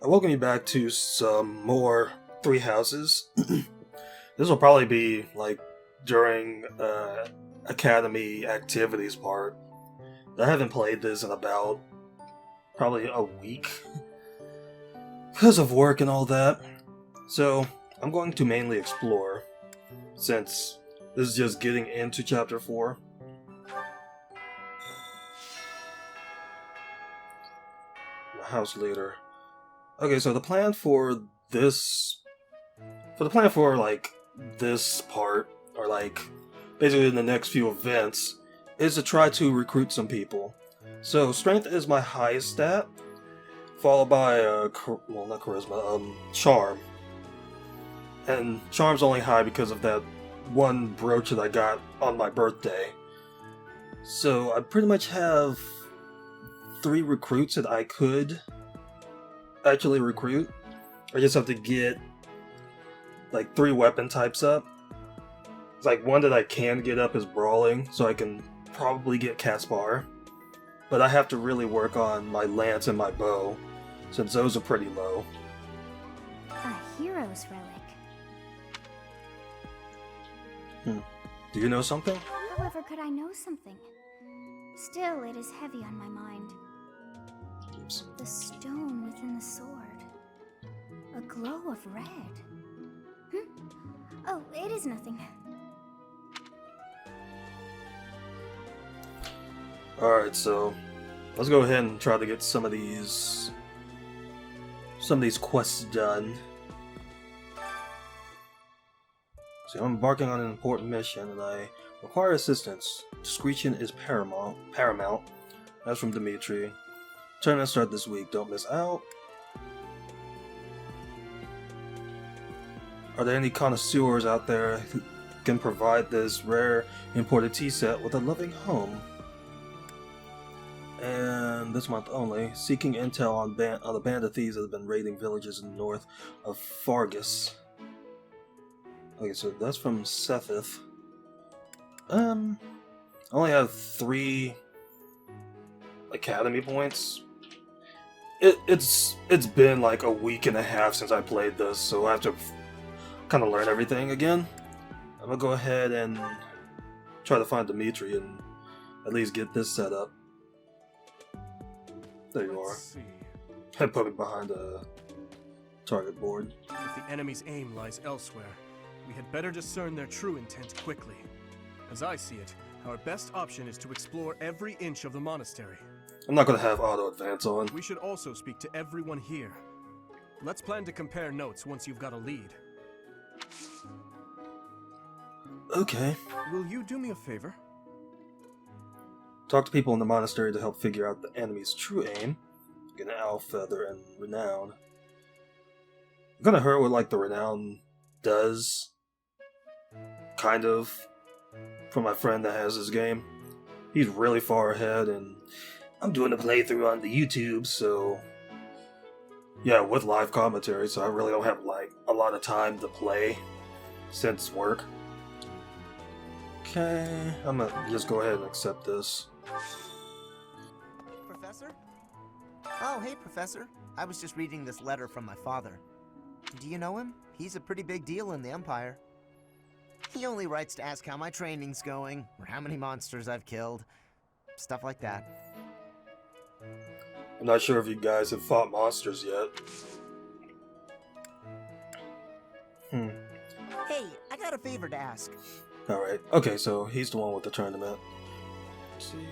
I welcome you back to some more Three Houses. This will probably be like during Academy activities part. I haven't played this in about probably a week because of work and all that. So I'm going to mainly explore since this is just getting into chapter 4. The house leader. Okay, so the plan for this part, or like basically in the next few events, is to try to recruit some people. So strength is my highest stat, followed by well, not charisma, charm. And charm's only high because of that one brooch that I got on my birthday. So I pretty much have 3 recruits that I could actually recruit. I just have to get like 3 weapon types up. It's like one that I can get up is brawling, so I can probably get Caspar. But I have to really work on my lance and my bow, since those are pretty low. A hero's relic. Do you know something? However, could I know something? Still, it is heavy on my mind. Oops. The stone within the sword. A glow of red. Oh, it is nothing. Alright, so let's go ahead and try to get some of these quests done. So I'm embarking on an important mission and I require assistance. Discretion is paramount. That's from Dimitri. Tournament start this week, don't miss out. Are there any connoisseurs out there who can provide this rare imported tea set with a loving home? And this month only, seeking intel on the band of thieves that have been raiding villages in the north of Fargus. Okay, so that's from Sethith. I only have 3 academy points. It's been like a week and a half since I played this, so I have to kind of learn everything again. I'm gonna go ahead and try to find Dimitri and at least get this set up. There you are. I put it behind a target board. If the enemy's aim lies elsewhere, we had better discern their true intent quickly. As I see it, our best option is to explore every inch of the monastery. I'm not gonna have auto advance on. We should also speak to everyone here. Let's plan to compare notes once you've got a lead. Okay. Will you do me a favor? Talk to people in the monastery to help figure out the enemy's true aim. Get an owl feather and renown. I'm gonna hear what like the renown does. Kind of. From my friend that has this game. He's really far ahead and I'm doing a playthrough on the YouTube, so yeah, with live commentary, so I really don't have like a lot of time to play since work. Okay, I'm gonna just go ahead and accept this. Professor? Oh, hey, Professor. I was just reading this letter from my father. Do you know him? He's a pretty big deal in the Empire. He only writes to ask how my training's going, or how many monsters I've killed. Stuff like that. I'm not sure if you guys have fought monsters yet. Hey, I got a favor to ask. Alright, okay, so he's the one with the tournament. Let's see,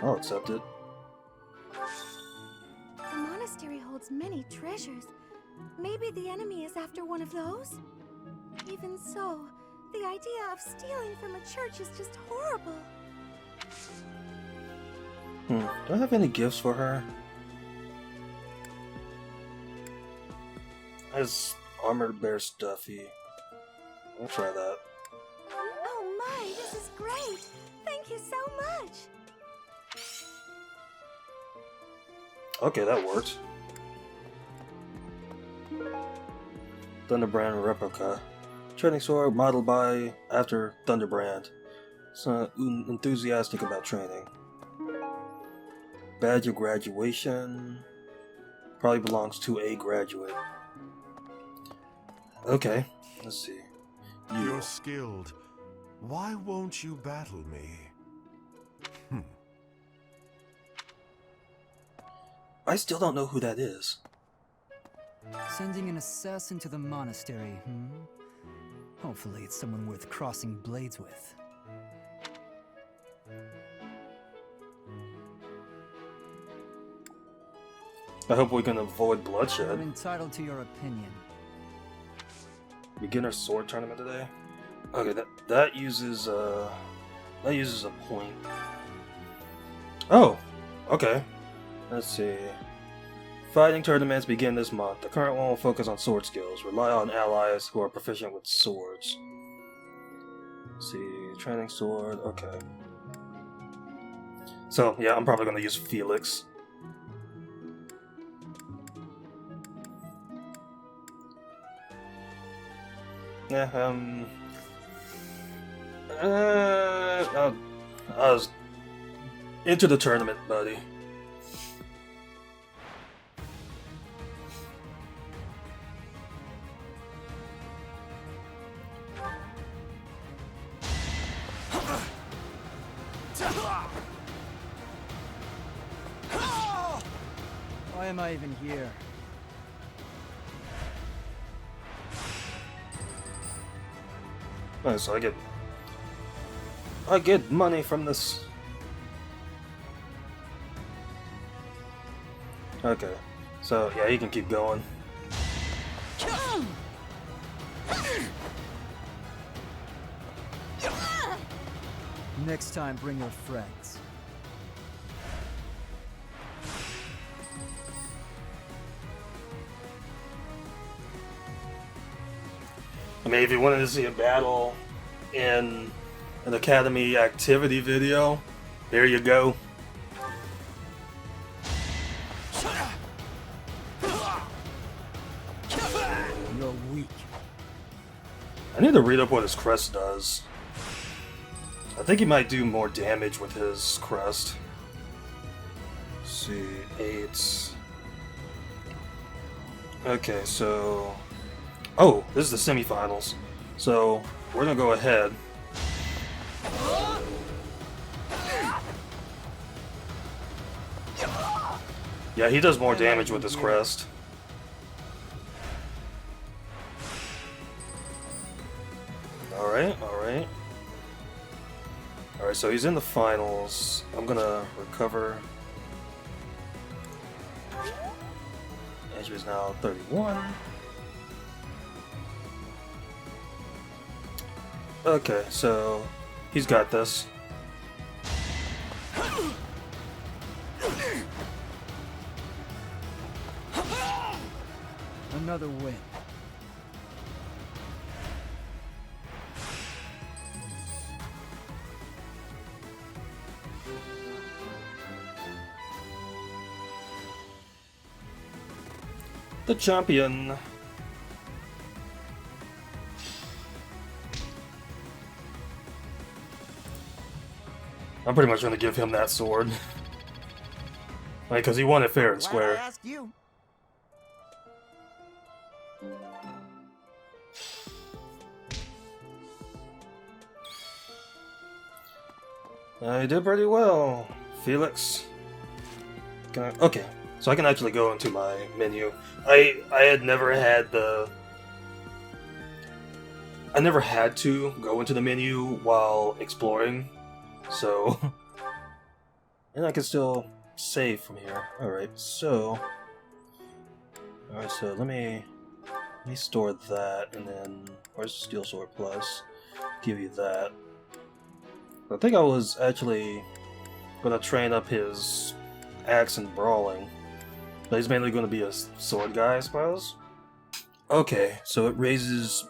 I'll accept it. The monastery holds many treasures. Maybe the enemy is after one of those? Even so, the idea of stealing from a church is just horrible. Do I have any gifts for her? Has armored bear stuffy. I'll try that. Oh my, this is great! Thank you so much! Okay, that works. Thunderbrand replica. Training sword modeled by after Thunderbrand. So enthusiastic about training. Badge of graduation. Probably belongs to a graduate. Okay, let's see. You're skilled. Why won't you battle me? I still don't know who that is. Sending an assassin to the monastery, Hopefully it's someone worth crossing blades with. I hope we can avoid I'm bloodshed. entitled to your opinion. Beginner sword tournament today. Okay, that uses a point. Oh, okay. Let's see. Fighting tournaments begin this month. The current one will focus on sword skills. Rely on allies who are proficient with swords. Let's see, training sword. Okay. So yeah, I'm probably gonna use Felix. Yeah, I was into the tournament, buddy. Why am I even here? Oh, so I get money from this. Okay, so yeah, he can keep going. Next time, bring your friends. I mean, if you wanted to see a battle in an Academy activity video, there you go. You're weak. I need to read up what his crest does. I think he might do more damage with his crest. Let's see, 8. Okay, so... Oh, this is the semifinals. So, we're gonna go ahead. Yeah, he does more damage with his crest. Alright, alright. Alright, so he's in the finals. I'm gonna recover. Andrew is now 31. Okay, so he's got this. Another win. The champion. I'm pretty much gonna give him that sword. Like, cause he won it fair and Glad square. I asked you. I did pretty well, Felix. Okay, so I can actually go into my menu. I had never had the... I never had to go into the menu while exploring, so... And I can still save from here. Alright, so... Alright, so let me store that, and then... Where's Steel Sword Plus? Give you that. I think I was actually gonna train up his axe and brawling, but he's mainly gonna be a sword guy, I suppose. Okay, so it raises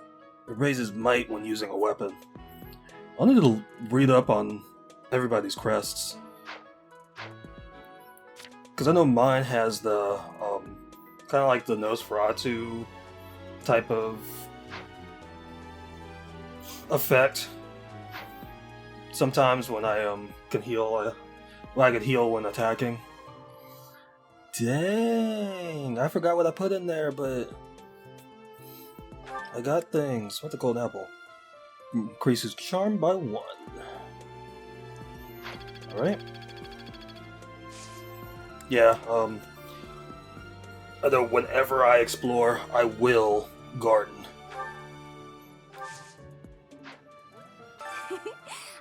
might when using a weapon. I'll need to read up on everybody's crests, because I know mine has the kind of like the Nosferatu type of effect. sometimes when I can heal, well, I can heal when attacking. Dang, I forgot what I put in there, but I got things. What's a golden apple? Increases charm by 1. Alright. Yeah, although whenever I explore, I will garden.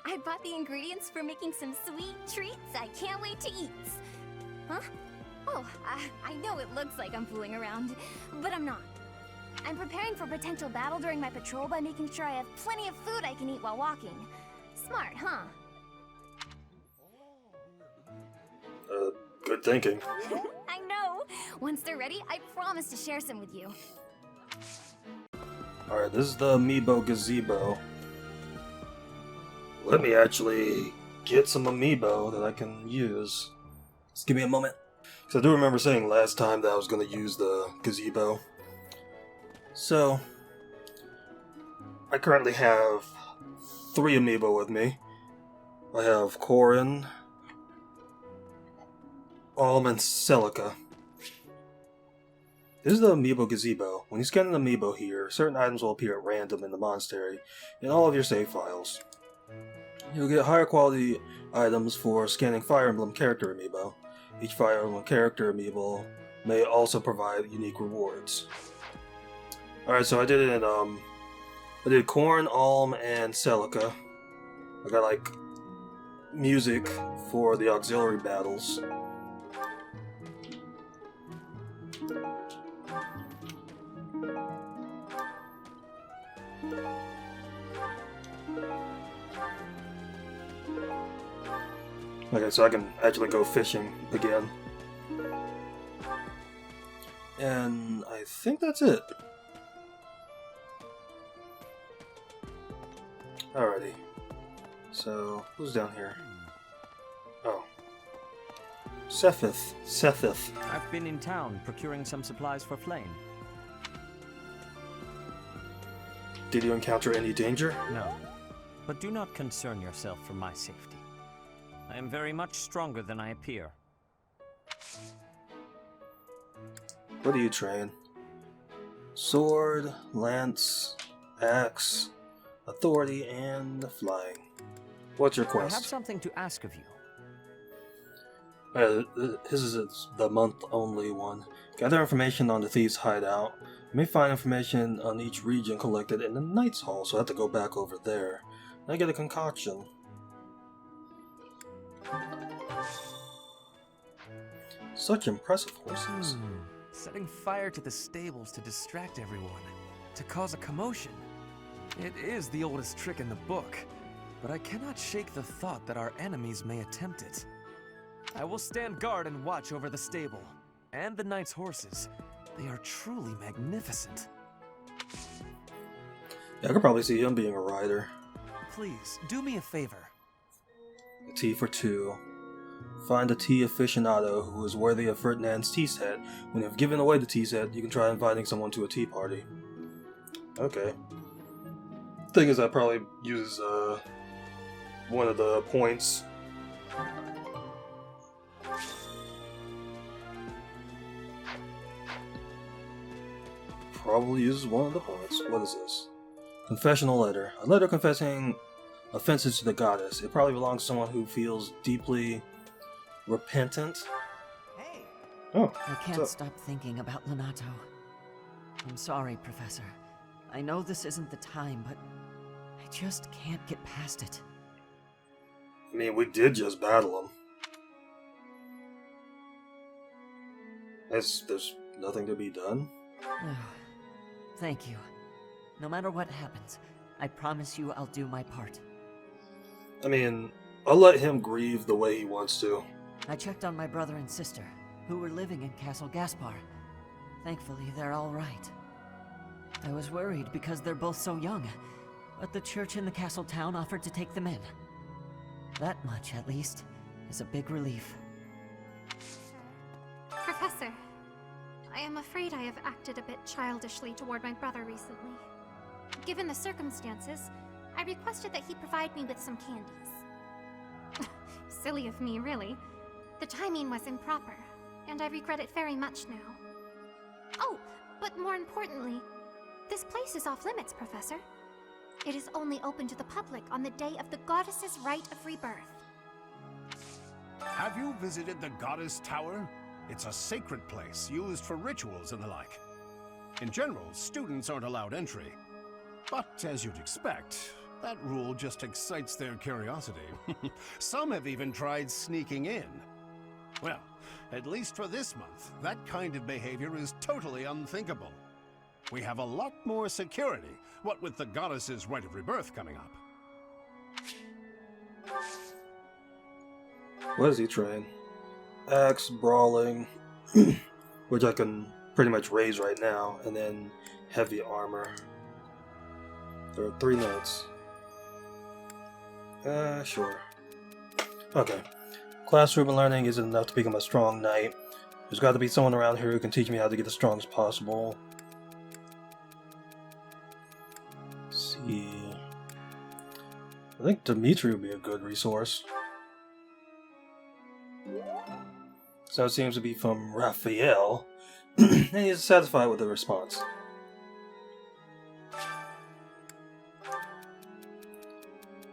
I bought the ingredients for making some sweet treats I can't wait to eat. Huh? Oh, I know it looks like I'm fooling around, but I'm not. I'm preparing for potential battle during my patrol by making sure I have plenty of food I can eat while walking. Smart, huh? Good thinking. I know! Once they're ready, I promise to share some with you. Alright, this is the Meebo Gazebo. Let me actually get some amiibo that I can use. Just give me a moment. Because I do remember saying last time that I was going to use the gazebo. So, I currently have 3 amiibo with me. I have Corin, Alm, and Celica. This is the Meebo Gazebo. When you scan an amiibo here, certain items will appear at random in the monastery in all of your save files. You'll get higher quality items for scanning Fire Emblem character amiibo. Each Fire Emblem character amiibo may also provide unique rewards. Alright, so I did it in, I did Corn, Alm, and Celica. I got, like, music for the auxiliary battles. Okay, so I can actually go fishing again. And I think that's it. Alrighty. So, who's down here? Oh. Sethith. I've been in town procuring some supplies for Flayn. Did you encounter any danger? No. But do not concern yourself for my safety. I am very much stronger than I appear. What do you train? Sword, lance, axe, authority, and flying. What's your I quest? have something to ask of you. This is the month-only one. Gather information on the Thieves' Hideout. You may find information on each region collected in the Knight's Hall, so I have to go back over there. And I get a concoction. Such impressive horses. Setting fire to the stables to distract everyone, to cause a commotion. It is the oldest trick in the book, but I cannot shake the thought that our enemies may attempt it. I will stand guard and watch over the stable, and the knight's horses. They are truly magnificent. Yeah, I could probably see him being a rider. Please, do me a favor. A tea for 2. Find a tea aficionado who is worthy of Ferdinand's tea set. When you've given away the tea set, you can try inviting someone to a tea party. Okay. Thing is, I probably use one of the points. Probably uses one of the points. What is this? Confessional letter. A letter confessing offenses to the goddess. It probably belongs to someone who feels deeply repentant. Hey! Oh, I can't stop thinking about Lonato. I'm sorry, Professor. I know this isn't the time, but I just can't get past it. I mean, we did just battle him. There's nothing to be done. Thank you. No matter what happens, I promise you I'll do my part. I mean, I'll let him grieve the way he wants to. I checked on my brother and sister, who were living in Castle Gaspar. Thankfully, they're all right. I was worried because they're both so young, but the church in the castle town offered to take them in. That much, at least, is a big relief. Professor, I am afraid I have acted a bit childishly toward my brother recently. Given the circumstances, I requested that he provide me with some candies. silly of me, really. The timing was improper, and I regret it very much now. Oh, but more importantly, this place is off limits, Professor. It is only open to the public on the day of the goddess's rite of rebirth. Have you visited the Goddess Tower? It's a sacred place used for rituals and the like. In general, students aren't allowed entry. But as you'd expect, that rule just excites their curiosity. Some have even tried sneaking in. Well, at least for this month, that kind of behavior is totally unthinkable. We have a lot more security, what with the goddess's rite of rebirth coming up. What does he train? Axe, brawling, which I can pretty much raise right now, and then heavy armor. There are 3 notes. Sure. Okay. Classroom learning isn't enough to become a strong knight. There's got to be someone around here who can teach me how to get as strong as possible. Let's see. I think Dimitri would be a good resource. So it seems to be from Raphael, and he's satisfied with the response.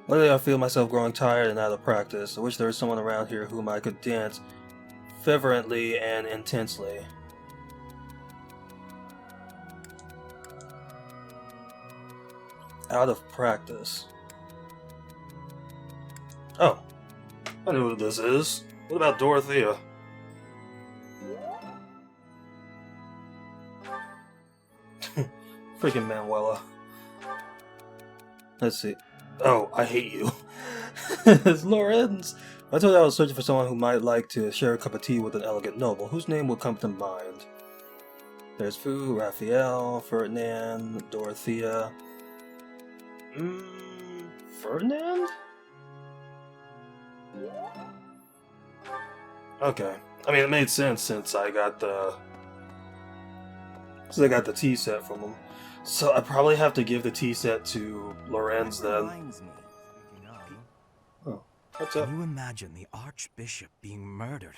Lately I feel myself growing tired and out of practice. I wish there was someone around here whom I could dance fervently and intensely. Out of practice. Oh, I know who this is. What about Dorothea? Freaking Manuela. Let's see. Oh, I hate you. It's Lorenz. I told you I was searching for someone who might like to share a cup of tea with an elegant noble. Whose name would come to mind? There's Fu, Raphael, Ferdinand, Dorothea. Ferdinand? Okay. I mean, it made sense since I got the tea set from him. So I probably have to give the tea set to Lorenz then. Oh, what's up? Can you imagine the Archbishop being murdered?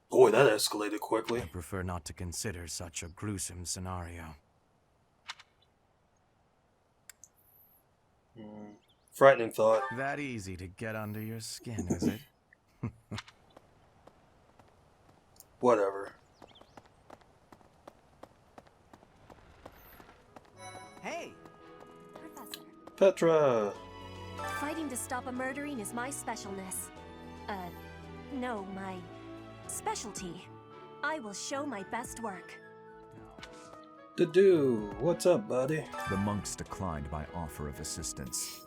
Boy, that escalated quickly. I prefer not to consider such a gruesome scenario. Frightening thought. That easy to get under your skin, is it? Whatever. Hey! Professor. Petra! Fighting to stop a murdering is my specialness. No, my specialty. I will show my best work. Dude, what's up, buddy? The monks declined my offer of assistance.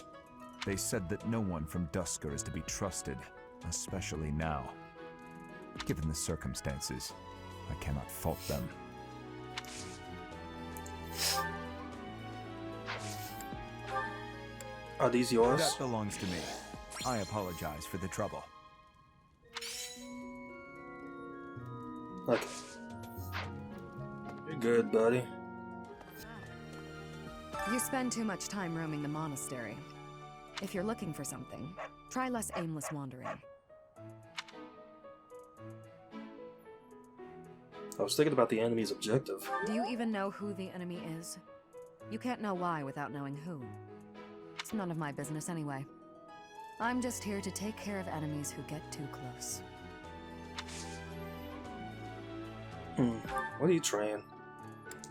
They said that no one from Dusker is to be trusted, especially now. Given the circumstances, I cannot fault them. Are these yours? That belongs to me. I apologize for the trouble. Okay. You're good, buddy. You spend too much time roaming the monastery. If you're looking for something, try less aimless wandering. I was thinking about the enemy's objective. Do you even know who the enemy is? You can't know why without knowing who. It's none of my business anyway. I'm just here to take care of enemies who get too close. What do you train?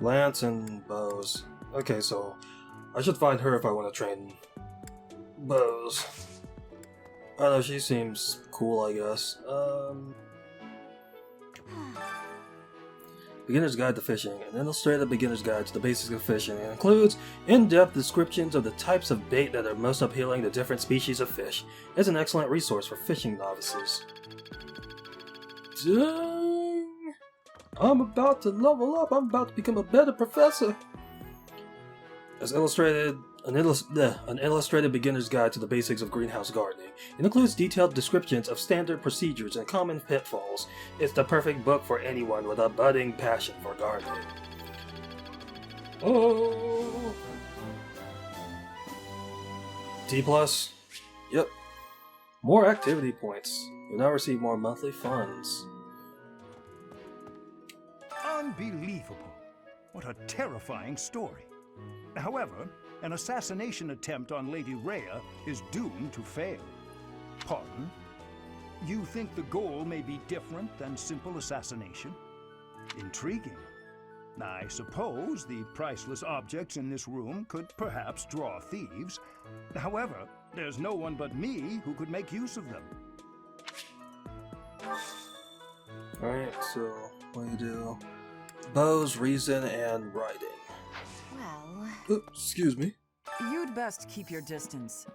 Lance and bows. Okay, so I should find her if I want to train bows. I don't know, she seems cool, I guess. Beginner's Guide to Fishing. An illustrated beginner's guide to the basics of fishing. It includes in-depth descriptions of the types of bait that are most appealing to different species of fish. It's an excellent resource for fishing novices. Dang! I'm about to level up. I'm about to become a better professor. As illustrated, an illustrated beginner's guide to the basics of greenhouse gardening. It includes detailed descriptions of standard procedures and common pitfalls. It's the perfect book for anyone with a budding passion for gardening. Oh. D+. Yep. More activity points. You now receive more monthly funds. Unbelievable. What a terrifying story. However, an assassination attempt on Lady Rhea is doomed to fail. Pardon? You think the goal may be different than simple assassination? Intriguing. I suppose the priceless objects in this room could perhaps draw thieves. However, there's no one but me who could make use of them. Alright, so what do you do? Bows, reason, and writing. Well... Oops, excuse me. You'd best keep your distance.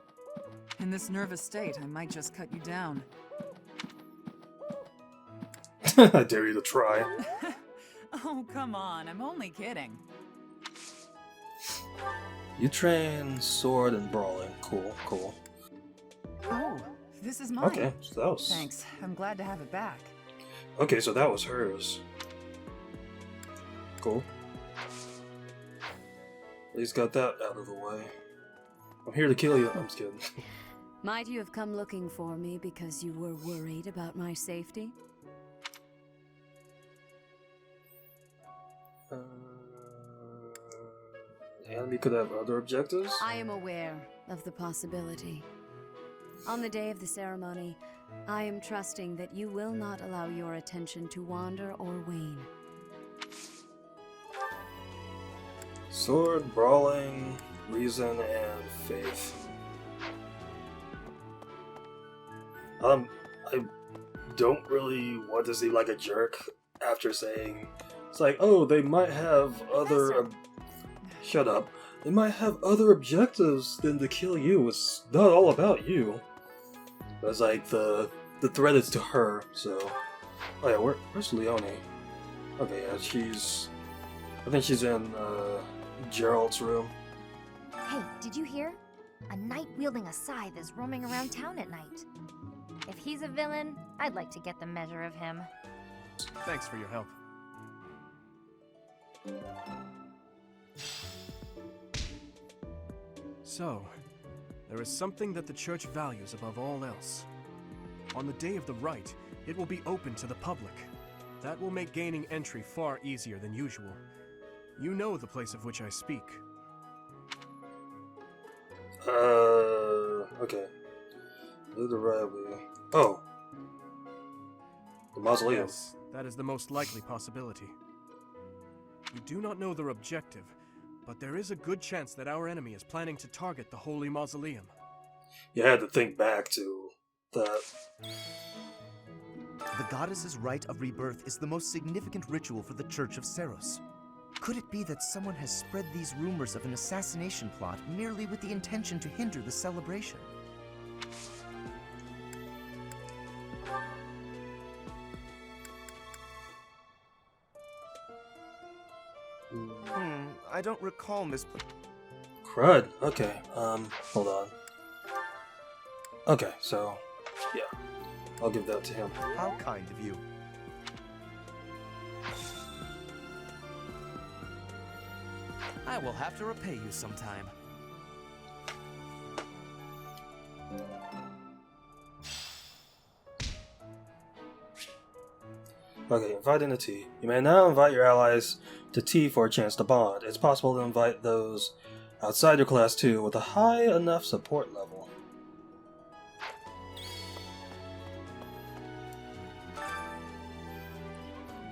In this nervous state, I might just cut you down. I dare you to try. Oh, come on, I'm only kidding. You train sword and brawling. Cool, cool. Oh, this is mine. Okay, so that was... Thanks, I'm glad to have it back. Okay, so that was hers. Cool. At least got that out of the way. I'm here to kill you. I'm just kidding. Might you have come looking for me because you were worried about my safety? The enemy could have other objectives? I am aware of the possibility. On the day of the ceremony, I am trusting that you will not allow your attention to wander or wane. Sword, brawling, reason, and faith. I don't really want to seem like a jerk after saying it's like, oh, they might have other. Shut up. They might have other objectives than to kill you. It's not all about you. But it's like the threat is to her. So, oh yeah, where's Leone? Okay, yeah, I think she's in Gerald's room. Hey, did you hear? A knight wielding a scythe is roaming around town at night. If he's a villain, I'd like to get the measure of him. Thanks for your help. So, there is something that the Church values above all else. On the day of the rite, it will be open to the public. That will make gaining entry far easier than usual. You know the place of which I speak. Okay. Do the right way. Oh. The mausoleum. Yes, that is the most likely possibility. We do not know their objective, but there is a good chance that our enemy is planning to target the Holy Mausoleum. You had to think back to that. The goddess's rite of rebirth is the most significant ritual for the Church of Seros. Could it be that someone has spread these rumors of an assassination plot merely with the intention to hinder the celebration? I don't recall, Miss... Crud. Okay, hold on. Okay, so, yeah. I'll give that to him. How kind of you. I will have to repay you sometime. Okay, inviting to tea. You may now invite your allies to tea for a chance to bond. It's possible to invite those outside your class too with a high enough support level.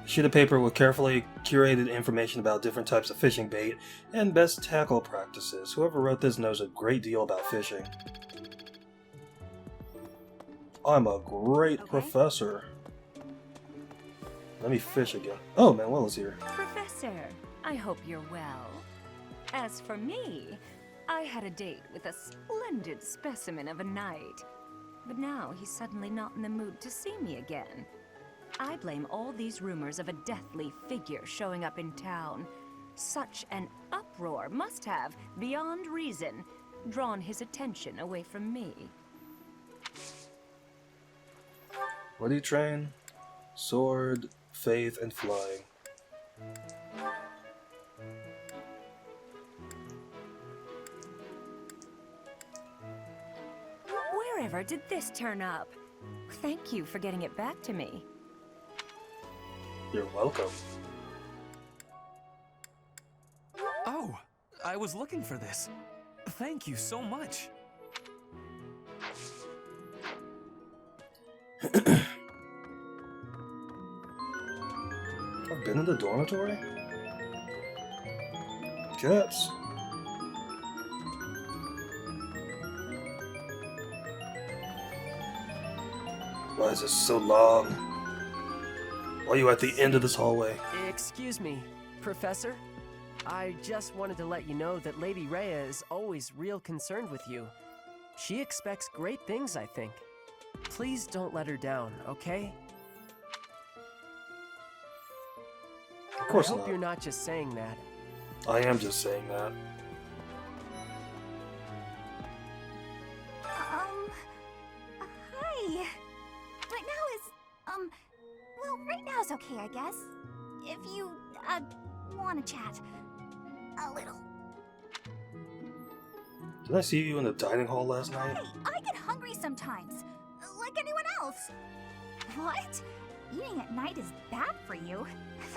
Sheet of paper with carefully curated information about different types of fishing bait and best tackle practices. Whoever wrote this knows a great deal about fishing. I'm a great professor. Let me fish again. Oh, Manuela's here. Professor, I hope you're well. As for me, I had a date with a splendid specimen of a knight. But now he's suddenly not in the mood to see me again. I blame all these rumors of a deathly figure showing up in town. Such an uproar must have, beyond reason, drawn his attention away from me. What do you train? Sword, faith, and flying. Where ever did this turn up? Thank you for getting it back to me. You're welcome. Oh, I was looking for this. Thank you so much. I've been in the dormitory? Cats. Why is this so long? Why are you at the end of this hallway? Excuse me, Professor? I just wanted to let you know that Lady Rhea is always real concerned with you. She expects great things, I think. Please don't let her down, okay? Of course I hope not. you're not just saying that. I am just saying that. Hi. Right now is, well, right now is okay, I guess. If you, want to chat. A little. Did I see you in the dining hall last night? Hey, I get hungry sometimes. Like anyone else. What? Eating at night is bad for you?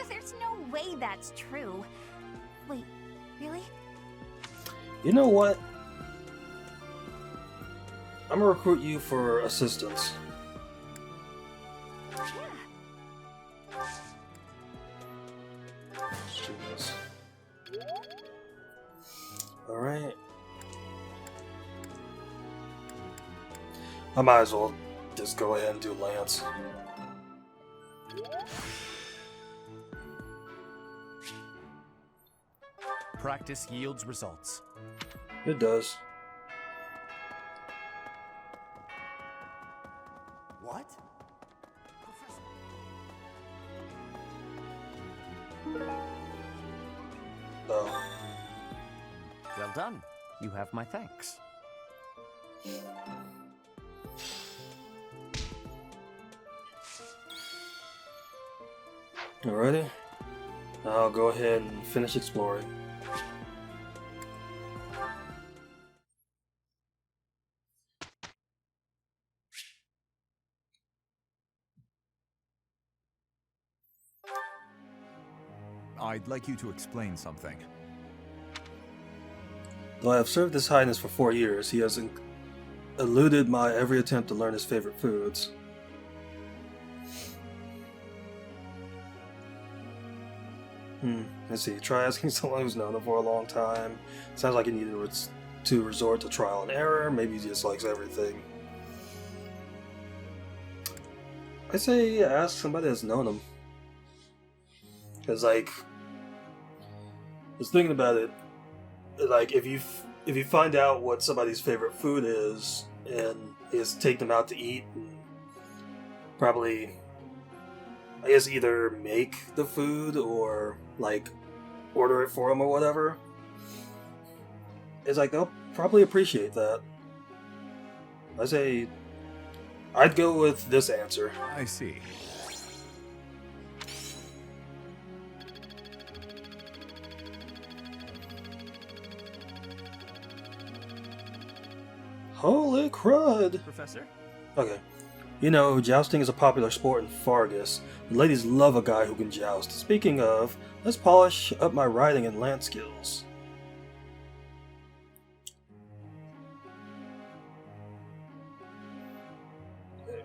There's no way that's true. Wait, really? You know what? I'm gonna recruit you for assistance. Yeah. Let's do this. Alright. I might as well just go ahead and do Lance. Practice yields results. It does. What? Oh. Well done. You have my thanks. Alrighty. I'll go ahead and finish exploring. I'd like you to explain something. Though I have served His Highness for 4 years, he has eluded my every attempt to learn his favorite foods. Let's see. Try asking someone who's known him for a long time. Sounds like he needed to resort to trial and error. Maybe he just likes everything. I say ask somebody that's known him. Because, like, just thinking about it, like, if you find out what somebody's favorite food is, and just take them out to eat, and probably, I guess, either make the food or, like, order it for them or whatever, it's like, they'll probably appreciate that. I say, I'd go with this answer. I see. Holy crud! Professor? Okay. You know, jousting is a popular sport in Fargus. The ladies love a guy who can joust. Speaking of, let's polish up my riding and lance skills.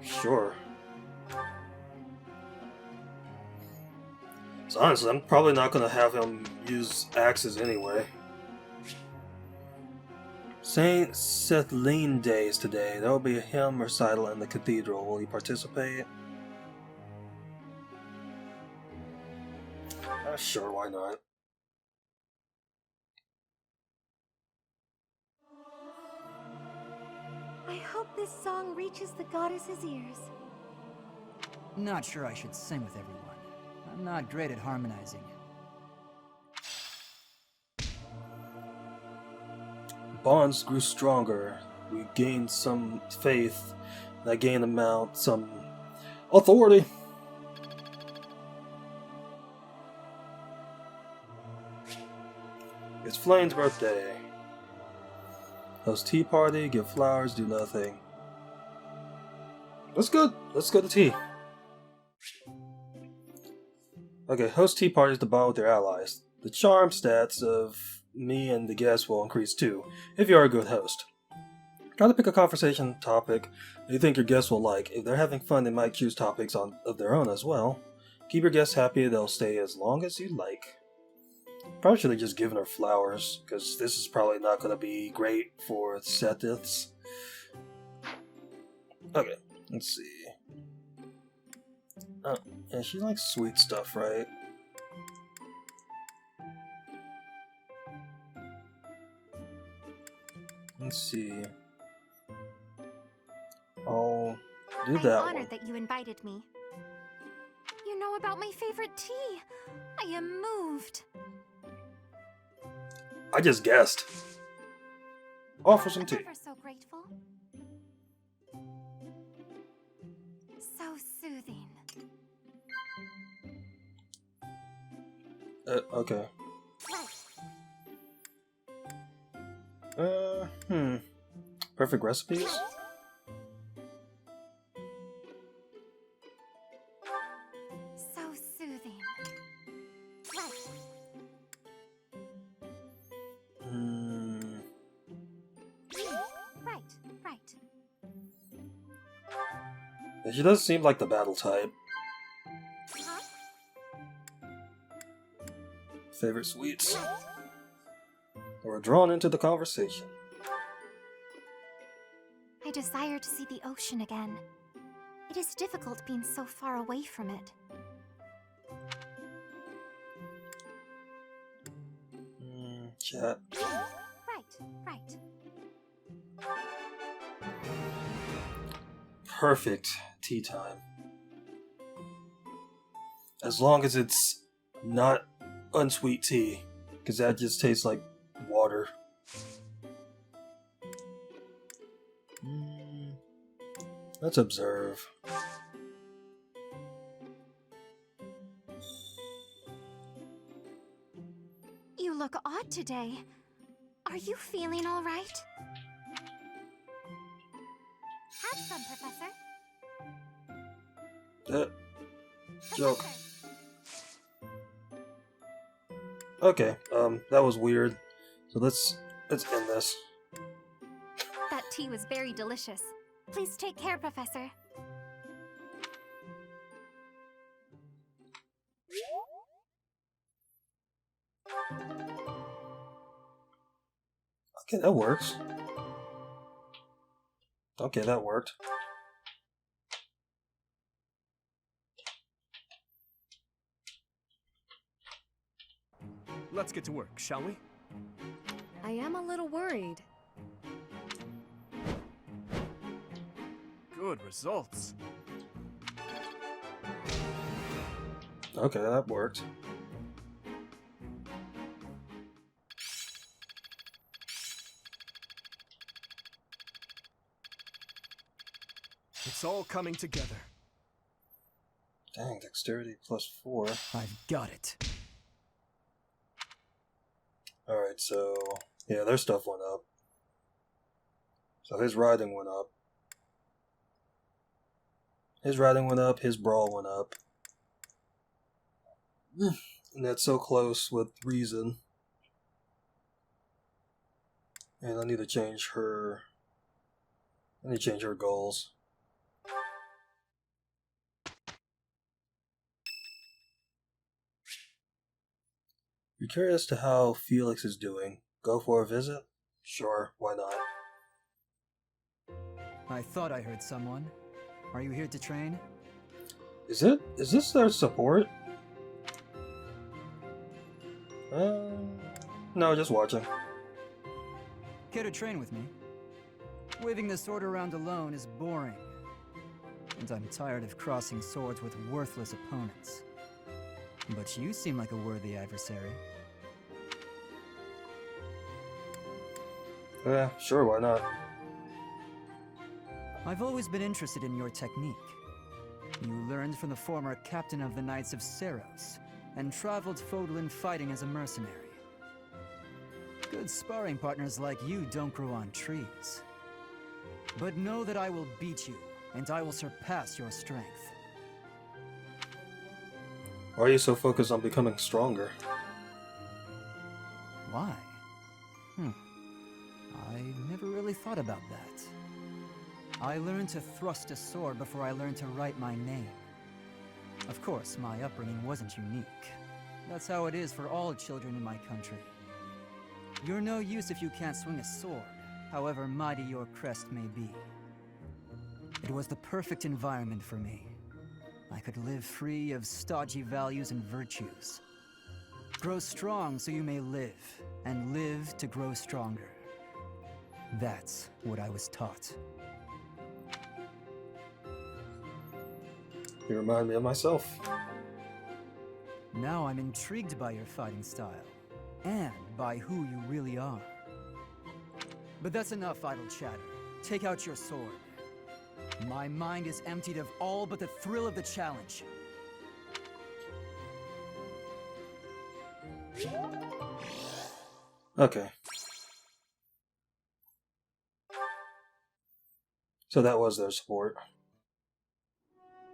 Sure. So honestly, I'm probably not going to have him use axes anyway. Saint Sethlene Day is today. There will be a hymn recital in the cathedral. Will you participate? Sure, why not? I hope this song reaches the goddess's ears. Not sure I should sing with everyone. I'm not great at harmonizing. Bonds grew stronger. We gained some faith. And I gained some authority. It's Flayn's birthday. Host tea party, give flowers, do nothing. Let's go to tea. Okay, host tea parties to bond with your allies. The charm stats of me and the guests will increase too, if you are a good host. Try to pick a conversation topic that you think your guests will like. If they're having fun, they might choose topics of their own as well. Keep your guests happy, they'll stay as long as you like. Probably should have just given her flowers, because this is probably not going to be great for Sethiths. Okay, let's see. Oh, yeah, she likes sweet stuff, right? Let's see. I'll do that I'm honored one. that you invited me. You know about my favorite tea. I am moved. I just guessed. Offer some tea. I'm ever so grateful. So soothing. Okay. Perfect recipes? So soothing. Right. Yeah, she does seem like the battle type. Huh? Favorite sweets? We're drawn into the conversation. I desire to see the ocean again. It is difficult being so far away from it. Chat. Right. Perfect tea time. As long as it's not unsweet tea, because that just tastes like water. Let's observe. You look odd today. Are you feeling all right? Have some, Professor. Joke. Okay, that was weird. So let's end this. That tea was very delicious. Please take care, Professor. Okay, that works. Okay, that worked. Let's get to work, shall we? I am a little worried. Good results. Okay, that worked. It's all coming together. Dang, dexterity +4. I've got it. Alright, so yeah, their stuff went up. So his riding went up. His riding went up, his brawl went up. And that's so close with reason. And I need to change her. I need to change her goals. You're curious to how Felix is doing. Go for a visit? Sure, why not? I thought I heard someone. Are you here to train? Is this their support? No, just watching. Care to train with me? Waving the sword around alone is boring. And I'm tired of crossing swords with worthless opponents. But you seem like a worthy adversary. Yeah, sure, why not? I've always been interested in your technique. You learned from the former captain of the Knights of Seros, and traveled Fodlan fighting as a mercenary. Good sparring partners like you don't grow on trees. But know that I will beat you, and I will surpass your strength. Why are you so focused on becoming stronger? Why? I never really thought about that. I learned to thrust a sword before I learned to write my name. Of course, my upbringing wasn't unique. That's how it is for all children in my country. You're no use if you can't swing a sword, however mighty your crest may be. It was the perfect environment for me. I could live free of stodgy values and virtues. Grow strong so you may live, and live to grow stronger. That's what I was taught. You remind me of myself. Now I'm intrigued by your fighting style, and by who you really are. But that's enough idle chatter. Take out your sword. My mind is emptied of all but the thrill of the challenge. Okay. So that was their support.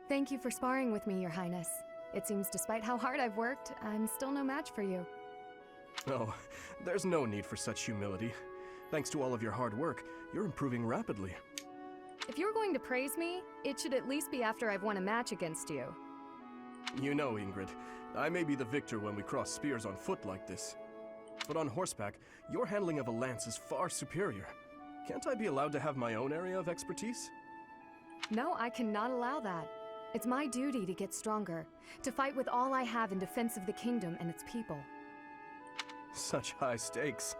Thank you for sparring with me, Your Highness. It seems despite how hard I've worked, I'm still no match for you. Oh, there's no need for such humility. Thanks to all of your hard work, you're improving rapidly. If you're going to praise me, it should at least be after I've won a match against you. You know, Ingrid, I may be the victor when we cross spears on foot like this. But on horseback, your handling of a lance is far superior. Can't I be allowed to have my own area of expertise? No, I cannot allow that. It's my duty to get stronger, to fight with all I have in defense of the kingdom and its people. Such high stakes.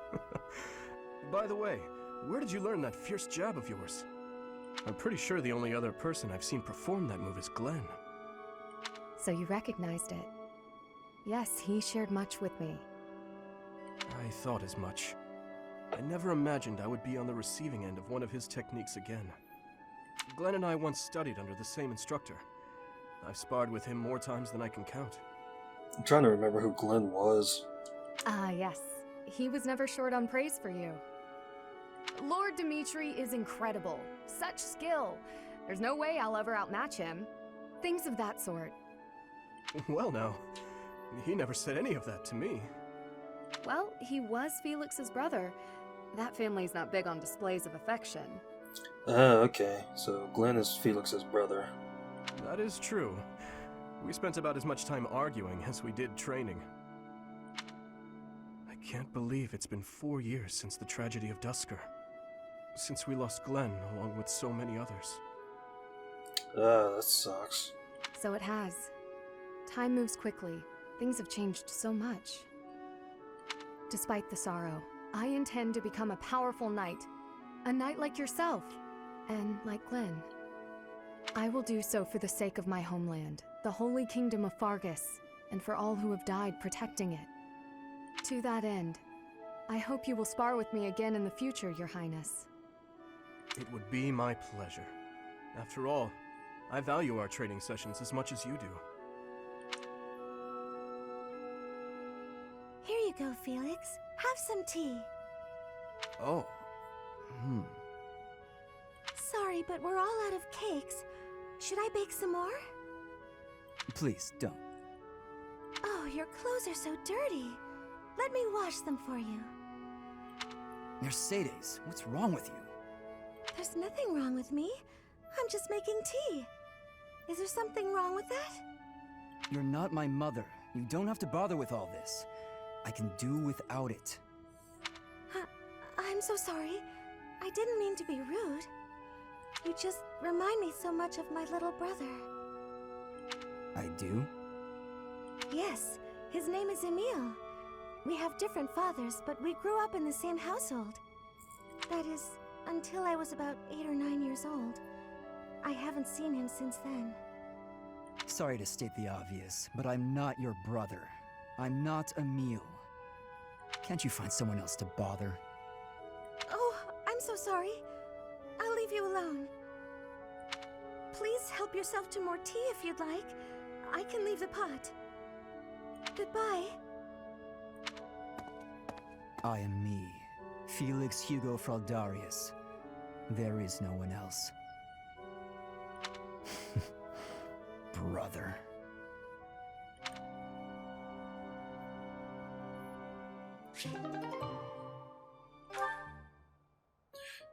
By the way, where did you learn that fierce jab of yours? I'm pretty sure the only other person I've seen perform that move is Glenn. So you recognized it. Yes, he shared much with me. I thought as much. I never imagined I would be on the receiving end of one of his techniques again. Glenn and I once studied under the same instructor. I've sparred with him more times than I can count. I'm trying to remember who Glenn was. Ah, yes. He was never short on praise for you. Lord Dimitri is incredible. Such skill. There's no way I'll ever outmatch him. Things of that sort. Well now, he never said any of that to me. Well, he was Felix's brother. That family's not big on displays of affection. Okay. So Glenn is Felix's brother. That is true. We spent about as much time arguing as we did training. I can't believe it's been 4 years since the tragedy of Dusker. Since we lost Glenn, along with so many others. That sucks. So it has. Time moves quickly. Things have changed so much. Despite the sorrow, I intend to become a powerful knight. A knight like yourself, and like Glenn. I will do so for the sake of my homeland, the holy kingdom of Fargus, and for all who have died protecting it. To that end, I hope you will spar with me again in the future, Your Highness. It would be my pleasure. After all, I value our training sessions as much as you do. Here you go, Felix. Have some tea. Oh. Sorry, but we're all out of cakes. Should I bake some more? Please, don't. Oh, your clothes are so dirty. Let me wash them for you. Mercedes, what's wrong with you? There's nothing wrong with me. I'm just making tea. Is there something wrong with that? You're not my mother. You don't have to bother with all this. I can do without it. I'm so sorry. I didn't mean to be rude. You just remind me so much of my little brother. I do? Yes, his name is Emil. We have different fathers, but we grew up in the same household. That is, until I was about 8 or 9 years old. I haven't seen him since then. Sorry to state the obvious, but I'm not your brother. I'm not Emil. Can't you find someone else to bother? Oh, I'm so sorry. I'll leave you alone. Please help yourself to more tea if you'd like. I can leave the pot. Goodbye. I am me, Felix Hugo Fraldarius. There is no one else. brother.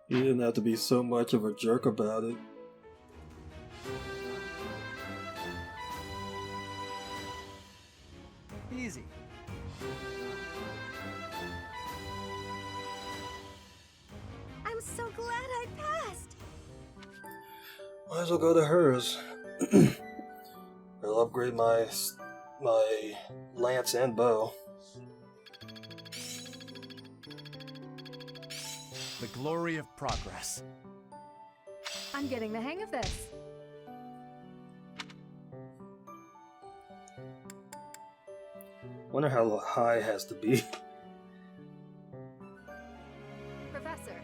You didn't have to be so much of a jerk about it. Easy. I'm so glad I passed. Might as well go to hers. I'll upgrade my lance and bow. The glory of progress. I'm getting the hang of this. Wonder how high it has to be. Professor.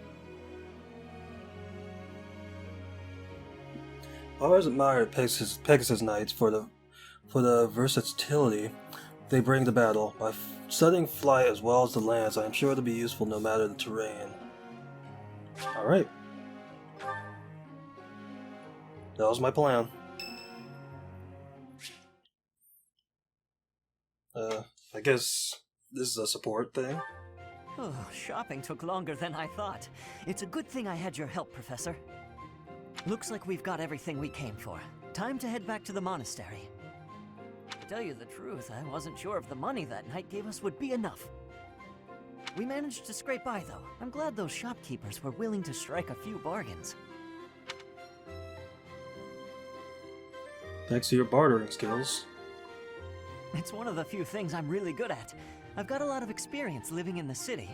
I always admired Pegasus Knights for the versatility they bring to battle. By studying flight as well as the lance, I am sure to be useful no matter the terrain. Alright. That was my plan. I guess this is a support thing. Oh, shopping took longer than I thought. It's a good thing I had your help, Professor. Looks like we've got everything we came for. Time to head back to the monastery. To tell you the truth, I wasn't sure if the money that night gave us would be enough. We managed to scrape by, though. I'm glad those shopkeepers were willing to strike a few bargains. Thanks to your bartering skills. It's one of the few things I'm really good at. I've got a lot of experience living in the city.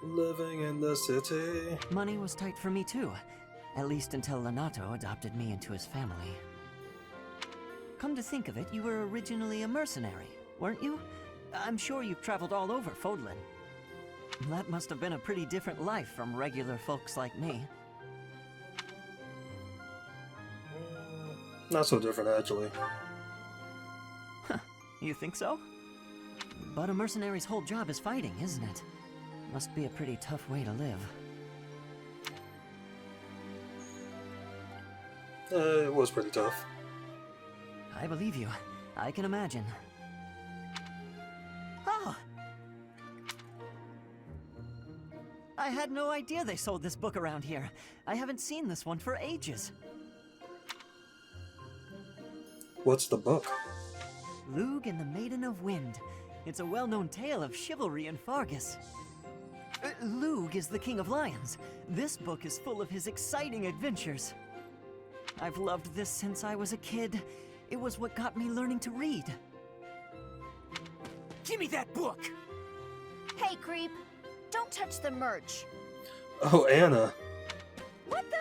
Living in the city. Money was tight for me, too. At least until Lenato adopted me into his family. Come to think of it, you were originally a mercenary, weren't you? I'm sure you've traveled all over Fodlan. That must have been a pretty different life from regular folks like me. Not so different, actually. Huh, you think so? But a mercenary's whole job is fighting, isn't it? Must be a pretty tough way to live. It was pretty tough. I believe you. I can imagine. Oh! I had no idea they sold this book around here. I haven't seen this one for ages. What's the book? Lug and the Maiden of Wind. It's a well-known tale of chivalry in Fargus. Lug is the King of Lions. This book is full of his exciting adventures. I've loved this since I was a kid. It was what got me learning to read. Give me that book! Hey, creep. Don't touch the merch. Oh, Anna. What the?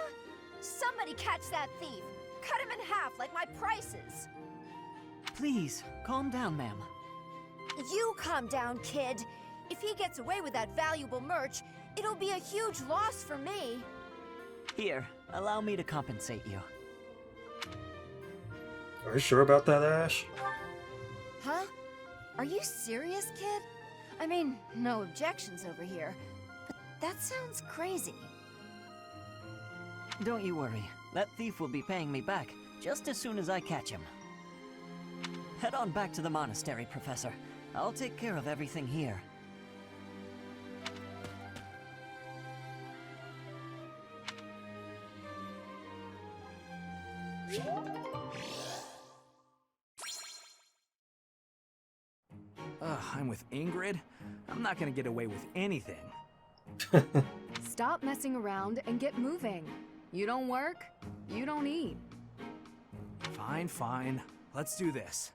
Somebody catch that thief. Cut him in half like my prices. Please, calm down, ma'am. You calm down, kid. If he gets away with that valuable merch, it'll be a huge loss for me. Here, allow me to compensate you. Are you sure about that, Ash? Huh? Are you serious, kid? I mean, no objections over here, but that sounds crazy. Don't you worry. That thief will be paying me back just as soon as I catch him. Head on back to the monastery, Professor. I'll take care of everything here. I'm with Ingrid? I'm not gonna get away with anything. Stop messing around and get moving. You don't work, you don't eat. Fine, fine. Let's do this.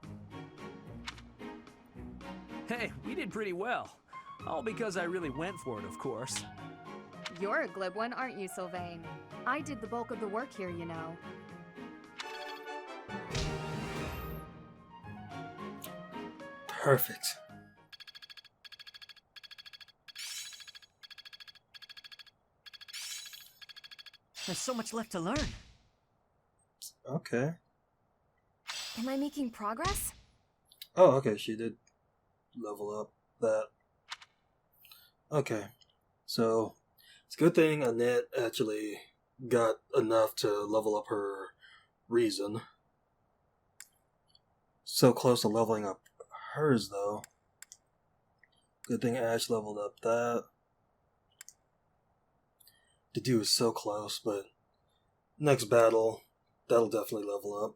Hey, we did pretty well. All because I really went for it, of course. You're a glib one, aren't you, Sylvain? I did the bulk of the work here, you know. Perfect. There's so much left to learn. Okay. Am I making progress? Oh, okay, she did level up that. Okay. So, it's a good thing Annette actually got enough to level up her reason. So close to leveling up hers, though. Good thing Ashe leveled up that. The dude is so close, but next battle, that'll definitely level up.